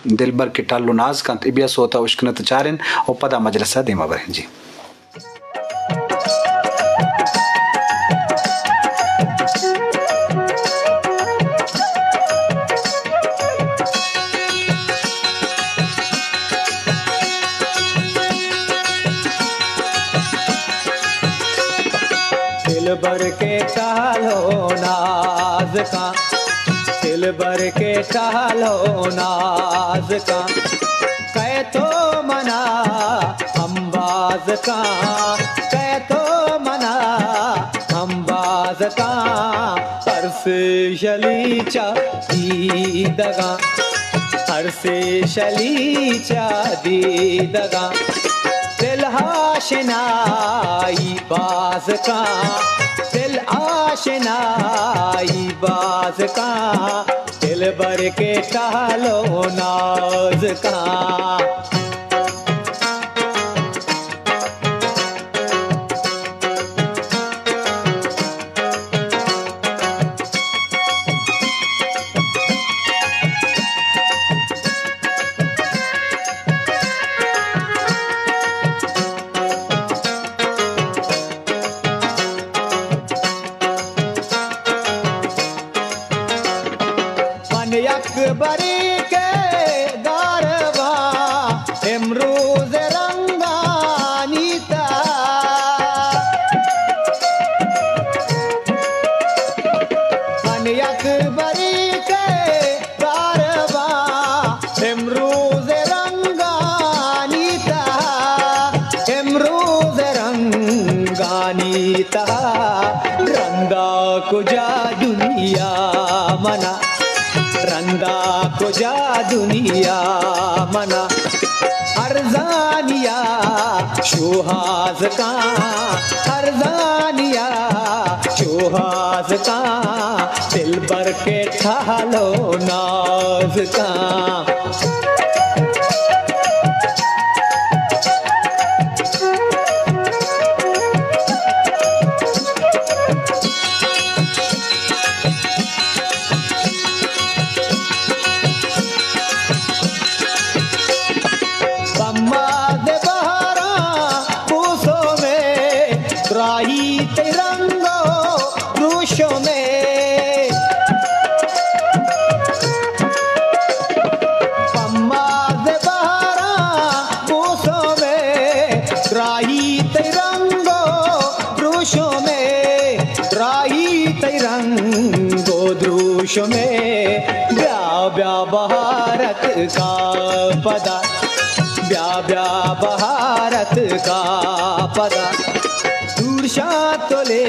दिलबर के टालू नाज कंत इबिया सोता उश्कनत चारिन और पदा मजलसा देमा बरहन जी। दिलबर के टालो नाज का, दिलबर के टालो नाज का, कह तो मना अंबाज का, कह तो मना अंबाज का, हर से शलीचा दीदगा, हर से शलीचा दीदगा, दिल आशनाई बाज का, दिल आशनाई बाज का, दिल बर के टालो नाज का। अकबरी के गारवा इमरूज रंगानीता, अकबरी के गारवा इमरूज रंगानीता, इमरूज रंगानीता, रंगा कुजा दुनिया मना, रंगा कुजा दुनिया मना, अर्जानिया शोहाज का, अर्जानिया शोहाज का, दिल बर के ठालो नाज का। तिरंगो दूशों में पम्मा दे बहारा पूसों में, राही तिरंगो दूशों में, राही तिरंगो दूशों में, ब्या ब्या भारत का पदा, ब्या ब्या भारत का पदा, दूरशा तोले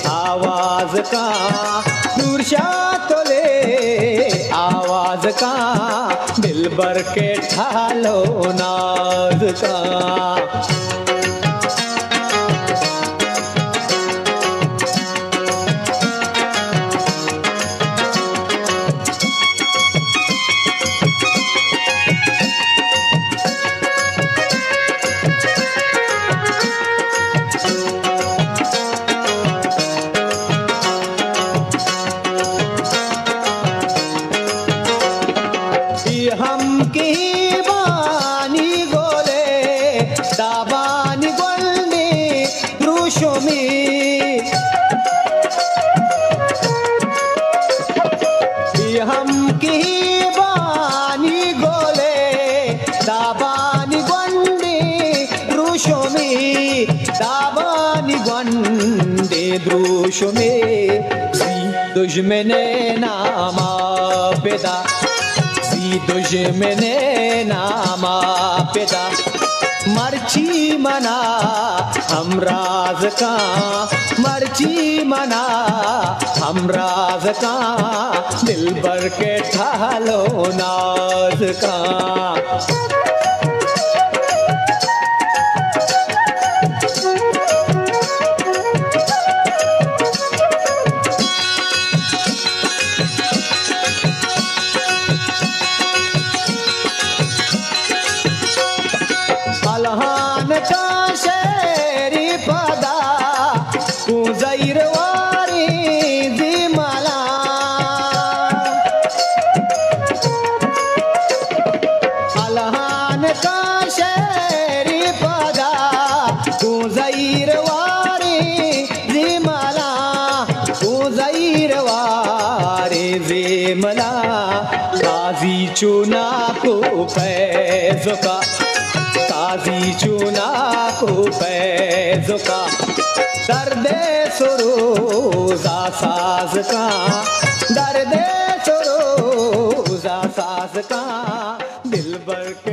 आवाज का, दूरशा तोले आवाज का, दिल बर के ठालो नाज का। हम की बानी गोले दाबानी गोलनी रूशों में, हम की बानी गोले दाबानी गोंडी रूशों में, दाबानी गोंडी रूशों में, दुश्मने नामा पेदा, दुश्मने नामा पेदा, मर्ची मना हमराज का, मर्ची मना हमराज का, दिल बर के ठालो नाज का। अलहान का शेरी पदा कुजैर वारी दिमला, का शेरी पदा गुजैर वारी जिमला गुजैर वारी जिमला काजी चुना को पैजुका काजी चुना को पैजुका दर्दे सुरूजा साज का दर्दे सुरूजा साज का दिल भर के